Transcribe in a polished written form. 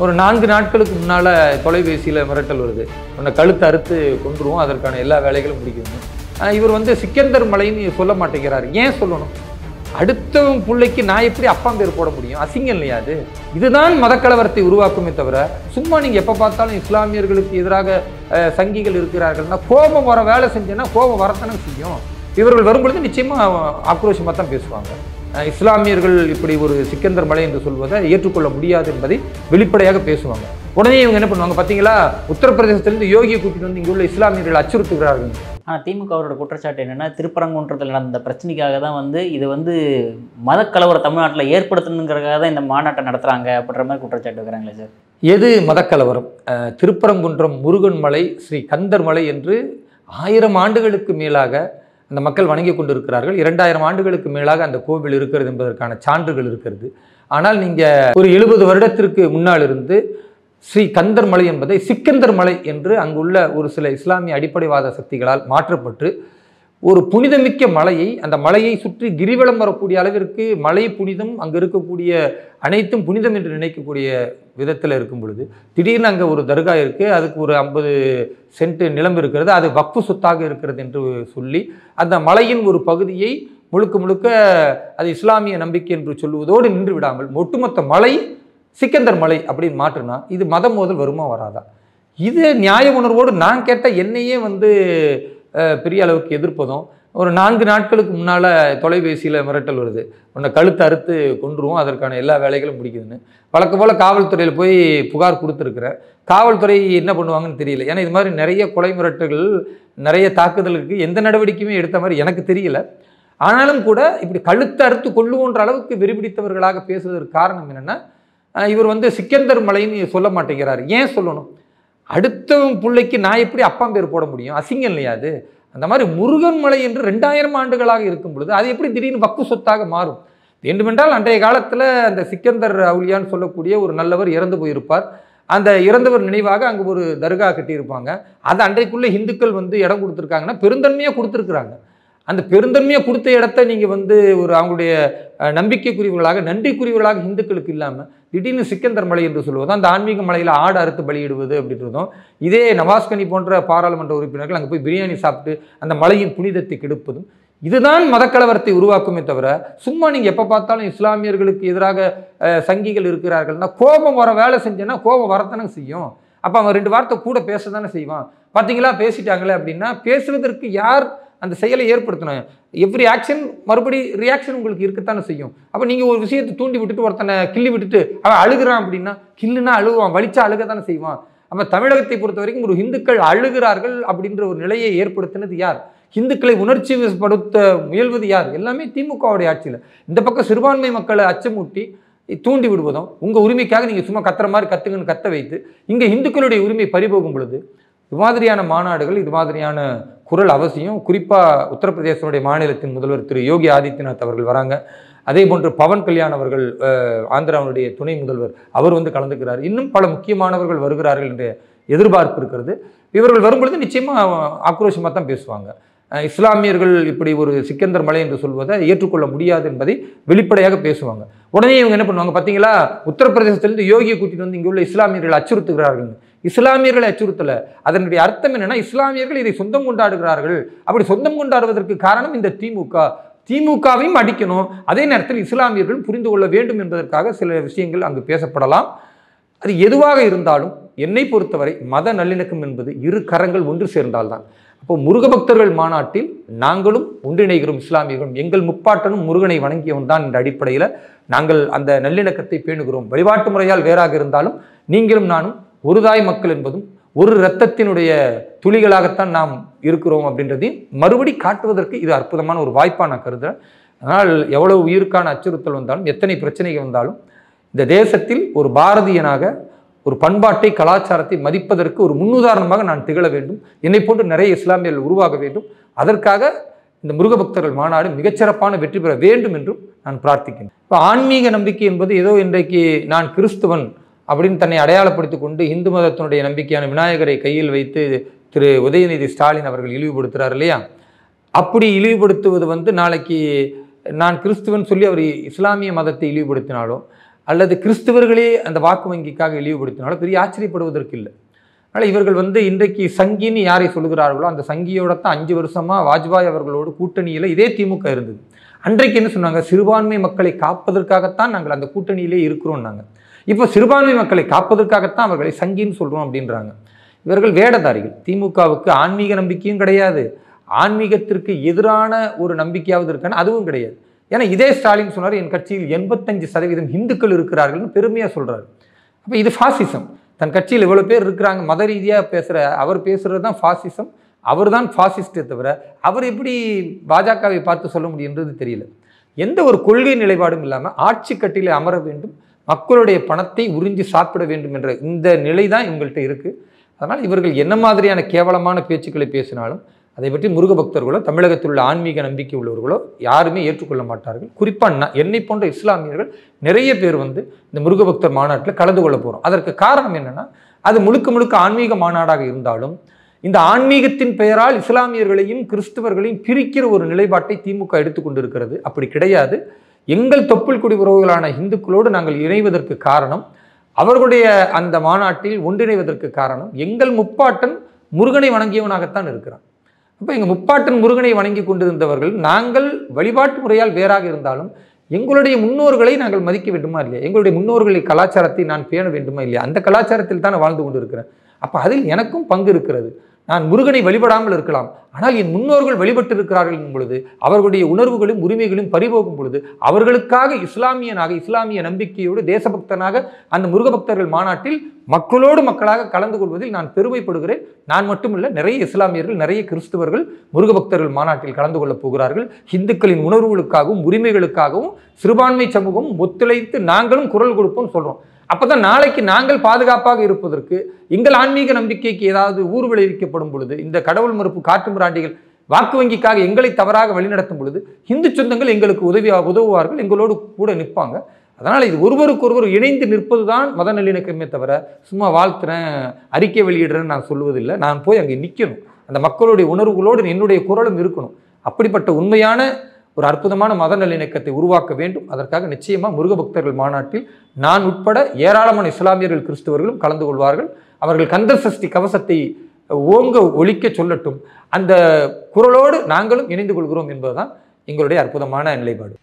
ஒரு 4 நாட்களுக்கு முன்னால் தொலைபேசியில் மிரட்டல் வருது. உன்னை கழுத்தை அறுத்து கொன்றுவோம், அதற்கான எல்லா வேலைகளும் முடிக்கணும். இவர் வந்து சிக்கந்தர் மலைன்னு சொல்ல மாட்டேங்கிறார். ஏன் சொல்லணும்? அடுத்தவன் பிள்ளைக்கு நான் எப்படி அப்பா பேர் போட முடியும்? அசிங்கம் இல்லையா அது? இதுதான் மதக்கலவரத்தை உருவாக்குமே தவிர, சும்மா நீங்கள் எப்போ பார்த்தாலும் இஸ்லாமியர்களுக்கு எதிராக சங்கிகள் இருக்கிறார்கள்னா கோபம் வர வேலை செஞ்சேன்னா கோபம் வரத்தானே செய்யும். இவர்கள் வரும்பொழுது நிச்சயமாக ஆக்ரோஷமாக தான் பேசுவாங்க. இஸ்லாமியர்கள் இப்படி ஒரு சிக்கந்தர் மலை என்று சொல்வதை ஏற்றுக்கொள்ள முடியாது என்பதை வெளிப்படையாக பேசுவாங்க. உடனே இவங்க என்ன பண்ணுவாங்க பார்த்தீங்களா, உத்தரப்பிரதேசத்திலிருந்து யோகியை கூட்டிட்டு வந்து இங்கே உள்ள இஸ்லாமியர்கள் அச்சுறுத்துகிறார்கள். ஆனால் திமுகவோட குற்றச்சாட்டு என்னென்னா, திருப்பரங்குன்றத்தில் நடந்த பிரச்சனைக்காக தான் இது மதக்கலவர தமிழ்நாட்டில் ஏற்படுத்தணுங்கிறதுக்காக தான் இந்த மாநாட்டை நடத்துகிறாங்க அப்படின்ற மாதிரி குற்றச்சாட்டு இருக்கிறாங்களே சார். எது மதக்கலவரம்? திருப்பரங்குன்றம் முருகன் மலை, ஸ்ரீ கந்தர் மலை என்று 1000 ஆண்டுகளுக்கு மேலாக அந்த மக்கள் வணங்கி கொண்டு இருக்கிறார்கள். 2000 ஆண்டுகளுக்கு மேலாக அந்த கோவில் இருக்கிறது என்பதற்கான சான்றுகள் இருக்கிறது. ஆனால் நீங்கள் ஒரு 70 வருடத்திற்கு முன்னால் இருந்து ஸ்ரீ கந்தர் மலை என்பதை சிக்கந்தர் மலை என்று அங்குள்ள ஒரு சில இஸ்லாமிய அடிப்படைவாத சக்திகளால் மாற்றப்பட்டு ஒரு புனிதமிக்க மலையை, அந்த மலையை சுற்றி கிரிவலம் வரக்கூடிய அளவிற்கு மலை புனிதம், அங்கு இருக்கக்கூடிய அனைத்தும் புனிதம் என்று நினைக்கக்கூடிய விதத்தில் இருக்கும் பொழுது திடீர்னு அங்கே ஒரு தர்கா இருக்குது, அதுக்கு ஒரு 50 சென்ட் நிலம் இருக்கிறது, அது வக்ஃபு சொத்தாக இருக்கிறது என்று சொல்லி அந்த மலையின் ஒரு பகுதியை முழுக்க முழுக்க அது இஸ்லாமிய நம்பிக்கை என்று சொல்லுவதோடு நின்று விடாமல் ஒட்டுமொத்த மலை சிக்கந்தர் மலை அப்படின்னு மாற்றினா இது மதம் மோதல் வருமா வராதா? இது நியாய உணர்வோடு நான் கேட்ட என்னையே பெரிய அளவுக்கு எதிர்ப்பதும், ஒரு 4 நாட்களுக்கு முன்னால் தொலைபேசியில் மிரட்டல் வருது, உன்னை கழுத்தை அறுத்து கொன்றுவோம், அதற்கான எல்லா வேலைகளும் முடிக்குதுன்னு. வழக்கம் போல் காவல்துறையில் போய் புகார் கொடுத்துருக்குறேன். காவல்துறை என்ன பண்ணுவாங்கன்னு தெரியல. ஏன்னா இது மாதிரி நிறைய கொலை மிரட்டுகள், நிறைய தாக்குதலுக்கு எந்த நடவடிக்கையுமே எடுத்த மாதிரி எனக்கு தெரியல. ஆனாலும் கூட இப்படி கழுத்தை அறுத்து கொள்ளுவோன்ற அளவுக்கு வெறிபிடித்தவர்களாக பேசுவதற்கு காரணம் என்னென்னா, இவர் சிக்கந்தர் மலைன்னு சொல்ல மாட்டேங்கிறார். ஏன் சொல்லணும்? அடுத்தவன் பிள்ளைக்கு நான் எப்படி அப்பா பேர் போட முடியும்? அசிங்கம் இல்லையா அது? அந்த மாதிரி முருகன் மலை என்று 2000 ஆண்டுகளாக இருக்கும் பொழுது அது எப்படி திடீர்னு வக்ஃபு சொத்தாக மாறும்? வேண்டுமென்றால் அன்றைய காலத்தில் அந்த சிக்கந்தர் அவுலியான்னு சொல்லக்கூடிய ஒரு நல்லவர் இறந்து போயிருப்பார். அந்த இறந்தவர் நினைவாக அங்கே ஒரு தர்கா கட்டியிருப்பாங்க. அது அன்றைக்குள்ளே இந்துக்கள் இடம் கொடுத்துருக்காங்கன்னா பெருந்தன்மையாக கொடுத்துருக்குறாங்க. அந்த பெருந்தன்மையாக கொடுத்த இடத்த நீங்கள் ஒரு அவங்களுடைய நம்பிக்கைக்குரியவர்களாக, நன்றிக்குரியவர்களாக இந்துக்களுக்கு இல்லாமல் திடீர்னு சிக்கந்தர் மலை என்று சொல்லுவதும், அந்த ஆன்மீக மலையில் ஆடு அறுத்து பலியிடுவது அப்படின்றதும், இதே நவாஸ்கனி போன்ற பாராளுமன்ற உறுப்பினர்கள் அங்கே போய் பிரியாணி சாப்பிட்டு அந்த மலையின் புனிதத்தை கெடுப்பதும், இதுதான் மதக்கலவரத்தை உருவாக்குமே தவிர, சும்மா நீங்கள் எப்போ பார்த்தாலும் இஸ்லாமியர்களுக்கு எதிராக சங்கிகள் இருக்கிறார்கள்னா கோபம் வர வேலை செஞ்சேன்னா கோபம் வரத்தானே செய்யும். அப்போ அவன் 2 வார்த்தை கூட பேச தானே செய்வான். பார்த்தீங்களா பேசிட்டாங்களே அப்படின்னா, பேசுவதற்கு யார் அந்த செயலை ஏற்படுத்தணும்? எவ்ரி ஆக்ஷன் மறுபடி ரியாக்ஷன் உங்களுக்கு இருக்கத்தானே செய்யும். அப்போ நீங்கள் ஒரு விஷயத்தை தூண்டி விட்டுட்டு ஒருத்தனை கிள்ளி விட்டுட்டு அவன் அழுகிறான் அப்படின்னா, கில்லுனா அழுவான், வலிச்சா அழுக தானே செய்வான். அப்போ தமிழகத்தை பொறுத்த வரைக்கும் ஒரு இந்துக்கள் அழுகிறார்கள் அப்படின்ற ஒரு நிலையை ஏற்படுத்தினது யார்? இந்துக்களை உணர்ச்சி வசப்படுத்த முயல்வது யார்? எல்லாமே திமுகவுடைய ஆட்சியில். இந்த பக்கம் சிறுபான்மை மக்களை அச்சமூட்டி தூண்டி விடுவதும், உங்கள் உரிமைக்காக நீங்கள் சும்மா கத்துற மாதிரி கத்துங்கன்னு கத்த வைத்து இங்கே இந்துக்களுடைய உரிமை பறிபோகும் பொழுது இது மாதிரியான மாநாடுகள், இது மாதிரியான குரல் அவசியம். குறிப்பாக உத்தரப்பிரதேசனுடைய மாநிலத்தின் முதல்வர் திரு யோகி ஆதித்யநாத் அவர்கள் வராங்க. அதே போன்று பவன் கல்யாண் அவர்கள், ஆந்திராவுடைய துணை முதல்வர், அவர் கலந்துக்கிறார். இன்னும் பல முக்கியமானவர்கள் வருகிறார்கள் என்ற எதிர்பார்ப்பு இருக்கிறது. இவர்கள் வரும்பொழுது நிச்சயமாக ஆக்ரோஷமாக தான் பேசுவாங்க. இஸ்லாமியர்கள் இப்படி ஒரு சிக்கந்தர் மலை என்று சொல்வதை ஏற்றுக்கொள்ள முடியாது என்பதை வெளிப்படையாக பேசுவாங்க. உடனே இவங்க என்ன பண்ணுவாங்க பார்த்தீங்களா, உத்தரப்பிரதேசத்திலிருந்து யோகியை கூட்டிட்டு வந்து இங்கே உள்ள இஸ்லாமியர்கள் அச்சுறுத்துகிறார்கள். இஸ்லாமியர்களை அச்சுறுத்தலை. அதனுடைய அர்த்தம் என்னன்னா, இஸ்லாமியர்கள் இதை சொந்தம் கொண்டாடுகிறார்கள். அப்படி சொந்தம் கொண்டாடுவதற்கு காரணம் இந்த திமுகவையும் அடிக்கணும். அதே நேரத்தில் இஸ்லாமியர்கள் புரிந்து கொள்ள வேண்டும் என்பதற்காக சில விஷயங்கள் அங்கு பேசப்படலாம். அது எதுவாக இருந்தாலும் என்னை பொறுத்தவரை மத நல்லிணக்கம் என்பது 2 கரங்கள் ஒன்று சேர்ந்தால்தான். அப்போ முருக பக்தர்கள் மாநாட்டில் நாங்களும் ஒன்றிணைகிறோம். இஸ்லாமியர்களும் எங்கள் முப்பாட்டனும் முருகனை வணங்கியவன் தான் என்ற அடிப்படையில் நாங்கள் அந்த நல்லிணக்கத்தை பேணுகிறோம். வழிபாட்டு முறையால் வேறாக இருந்தாலும் நீங்களும் நானும் ஒரு தாய் மக்கள் என்பதும் ஒரு இரத்தத்தினுடைய துளிகளாகத்தான் நாம் இருக்கிறோம் அப்படின்றதையும் மறுபடி காட்டுவதற்கு இது அற்புதமான ஒரு வாய்ப்பாக நான் கருதுகிறேன். அதனால் எவ்வளவு உயிருக்கான அச்சுறுத்தல் வந்தாலும், எத்தனை பிரச்சனைகள் வந்தாலும், இந்த தேசத்தில் ஒரு பாரதியனாக ஒரு பண்பாட்டை, கலாச்சாரத்தை மதிப்பதற்கு ஒரு முன்னுதாரணமாக நான் திகழ வேண்டும். என்னை போன்று நிறைய இஸ்லாமியர்கள் உருவாக வேண்டும். அதற்காக இந்த முருக பக்தர்கள் மாநாடு மிகச்சிறப்பான வெற்றி பெற வேண்டும் என்றும் நான் பிரார்த்திக்கிறேன். இப்போ ஆன்மீக நம்பிக்கை என்பது ஏதோ இன்றைக்கு நான் கிறிஸ்துவன் அப்படின்னு தன்னை அடையாளப்படுத்திக் கொண்டு இந்து மதத்தினுடைய நம்பிக்கையான விநாயகரை கையில் வைத்து திரு உதயநிதி ஸ்டாலின் அவர்கள் இழிவுபடுத்துகிறார் இல்லையா? அப்படி இழிவுபடுத்துவது நாளைக்கு நான் கிறிஸ்துவன் சொல்லி அவர் இஸ்லாமிய மதத்தை இழிவுபடுத்தினாலோ, அல்லது கிறிஸ்தவர்களே அந்த வாக்கு வங்கிக்காக இழிவுபடுத்தினாலும் பெரிய ஆச்சரியப்படுவதற்கு இல்லை. அதனால் இவர்கள் இன்றைக்கு சங்கின்னு யாரை சொல்லுகிறார்களோ அந்த சங்கியோட தான் 5 வருஷமாக வாஜ்பாய் அவர்களோடு கூட்டணியில் இதே திமுக இருந்தது. அன்றைக்கு என்ன சொன்னாங்க, சிறுபான்மை மக்களை காப்பதற்காகத்தான் நாங்கள் அந்த கூட்டணியிலே இருக்கிறோம்னாங்க. இப்போ சிறுபான்மை மக்களை காப்பதற்காகத்தான் அவர்களை சங்கின்னு சொல்கிறோம் அப்படின்றாங்க. இவர்கள் வேடதாரிகள். திமுகவுக்கு ஆன்மீக நம்பிக்கையும் கிடையாது, ஆன்மீகத்திற்கு எதிரான ஒரு நம்பிக்கையாவது இருக்கான்னு அதுவும் கிடையாது. ஏன்னா இதே ஸ்டாலின் சொன்னார், என் கட்சியில் 85% இந்துக்கள் இருக்கிறார்கள்னு பெருமையாக சொல்கிறார். அப்போ இது ஃபாசிசம். தன் கட்சியில் இவ்வளோ பேர் இருக்கிறாங்க, மத ரீதியாக பேசுகிற அவர் பேசுகிறது தான் ஃபாசிசம். அவர் தான் ஃபாசிஸ்டே தவிர அவர் எப்படி பாஜகவை பார்த்து சொல்ல முடியுன்றது தெரியல. எந்த ஒரு கொள்கை நிலைப்பாடும் இல்லாமல் ஆட்சி கட்டிலே அமர வேண்டும், மக்களுடைய பணத்தை உறிஞ்சி சாப்பிட வேண்டும் என்ற இந்த நிலை தான் இவங்கள்ட்ட இருக்குது. அதனால் இவர்கள் என்ன மாதிரியான கேவலமான பேச்சுக்களை பேசினாலும் அதை பற்றி முருக பக்தர்களோ தமிழகத்தில் உள்ள ஆன்மீக நம்பிக்கை உள்ளவர்களோ யாருமே ஏற்றுக்கொள்ள மாட்டார்கள். குறிப்பாக என்னை போன்ற இஸ்லாமியர்கள் நிறைய பேர் இந்த முருக பக்தர் மாநாட்டில் கலந்து கொள்ள போகிறோம். அதற்கு காரணம் என்னென்னா, அது முழுக்க முழுக்க ஆன்மீக மாநாடாக இருந்தாலும் இந்த ஆன்மீகத்தின் பெயரால் இஸ்லாமியர்களையும் கிறிஸ்தவர்களையும் பிரிக்கிற ஒரு நிலைப்பாட்டை திமுக எடுத்துக்கொண்டிருக்கிறது. அப்படி கிடையாது. எங்கள் தொப்புள் குடி உறவுகளான இந்துக்களோடு நாங்கள் இணைவதற்கு காரணம், அவர்களுடைய அந்த மாநாட்டில் ஒன்றிணைவதற்கு காரணம், எங்கள் முப்பாட்டன் முருகனை வணங்கியவனாகத்தான் இருக்கிறான். அப்போ எங்கள் முப்பாட்டன் முருகனை வணங்கி கொண்டிருந்தவர்கள் நாங்கள் வழிபாட்டு முறையால் வேறாக இருந்தாலும் எங்களுடைய முன்னோர்களை நாங்கள் மதிக்க வேண்டுமா இல்லையா, எங்களுடைய முன்னோர்களின் கலாச்சாரத்தை நான் பேண வேண்டுமா இல்லையா, அந்த கலாச்சாரத்தில் தான் வாழ்ந்து கொண்டு இருக்கிறேன். அப்போ அதில் எனக்கும் பங்கு இருக்கிறது. நான் முருகனை வழிபடாமல் இருக்கலாம், ஆனால் என் முன்னோர்கள் வழிபட்டு இருக்கிறார்கள் பொழுது அவர்களுடைய உணர்வுகளும் உரிமைகளும் பறிபோகும் பொழுது அவர்களுக்காக இஸ்லாமியனாக இஸ்லாமிய நம்பிக்கையோடு தேசபக்தனாக அந்த முருக பக்தர்கள் மாநாட்டில் மக்களோடு மக்களாக கலந்து கொள்வதில் நான் பெருமைப்படுகிறேன். நான் மட்டுமல்ல, நிறைய இஸ்லாமியர்கள் நிறைய கிறிஸ்தவர்கள் முருக பக்தர்கள் மாநாட்டில் கலந்து கொள்ளப் போகிறார்கள். இந்துக்களின் உணர்வுகளுக்காகவும் உரிமைகளுக்காகவும் சிறுபான்மை சமூகம் ஒத்துழைத்து நாங்களும் குரல் கொடுப்போம் சொல்கிறோம். அப்போதான் நாளைக்கு நாங்கள் பாதுகாப்பாக இருப்பதற்கு எங்கள் ஆன்மீக நம்பிக்கைக்கு ஏதாவது ஊர் விளைவிக்கப்படும் பொழுது, இந்த கடவுள் மறுப்பு காட்டு மிராண்டிகள் வாக்கு வங்கிக்காக எங்களை தவறாக வழிநடத்தும் பொழுது இந்து சொந்தங்கள் எங்களுக்கு உதவுவார்கள், எங்களோடு கூட நிற்பாங்க. அதனால் இது ஒருவருக்கொருவர் இணைந்து நிற்பது தான் மத நல்லிணக்கமே தவிர சும்மா வாழ்த்துறேன் அறிக்கை வெளியிடுறேன்னு நான் சொல்லுவதில்லை. நான் போய் அங்கே நிற்கணும், அந்த மக்களுடைய உணர்வுகளோடு என்னுடைய குரலும் இருக்கணும். அப்படிப்பட்ட உண்மையான ஒரு அற்புதமான மத நல்லிணக்கத்தை உருவாக்க வேண்டும். அதற்காக நிச்சயமாக முருக பக்தர்கள் மாநாட்டில் நான் உட்பட ஏராளமான இஸ்லாமியர்கள் கிறிஸ்தவர்களும் கலந்து கொள்வார்கள். அவர்கள் கந்தர் சஷ்டி கவசத்தை ஓங்க ஒலிக்க சொல்லட்டும். அந்த குரலோடு நாங்களும் இணைந்து கொள்கிறோம் என்பதுதான் எங்களுடைய அற்புதமான நிலைப்பாடு.